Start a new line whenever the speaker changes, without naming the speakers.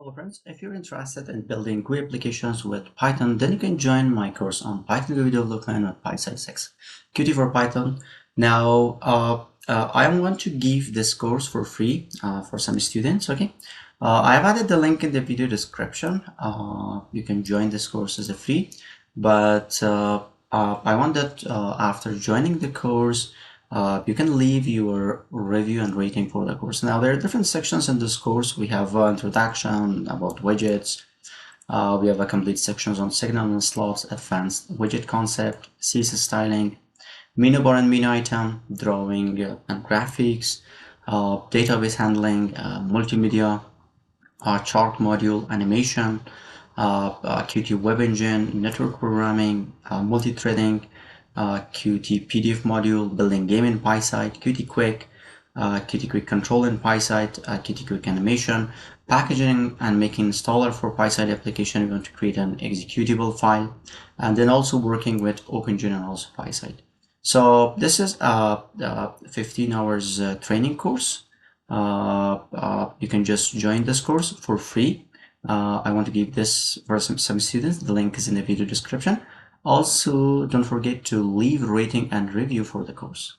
Hello friends, if you're interested in building GUI applications with Python, then you can join my course on Python GUI development with PySide6. Qt for Python. Now, I want to give this course for free for some students, okay? I have added the link in the video description. You can join this course as a free, but I want that after joining the course, you can leave your review and rating for the course. Now, there are different sections in this course. We have introduction about widgets. We have a complete sections on signal and slots, advanced widget concept, CSS styling, menu bar and menu item, drawing and graphics, database handling, multimedia, chart module, animation, Qt web engine, network programming, multi-threading, Qt PDF module, building game in PySide, Qt Quick, Qt Quick Control in PySide, Qt Quick Animation, packaging and making installer for PySide application. We want to create an executable file, and then also working with OpenGen and also PySide. So this is a 15 hours training course. You can just join this course for free. I want to give this for some students. The link is in the video description. Also, don't forget to leave a rating and review for the course.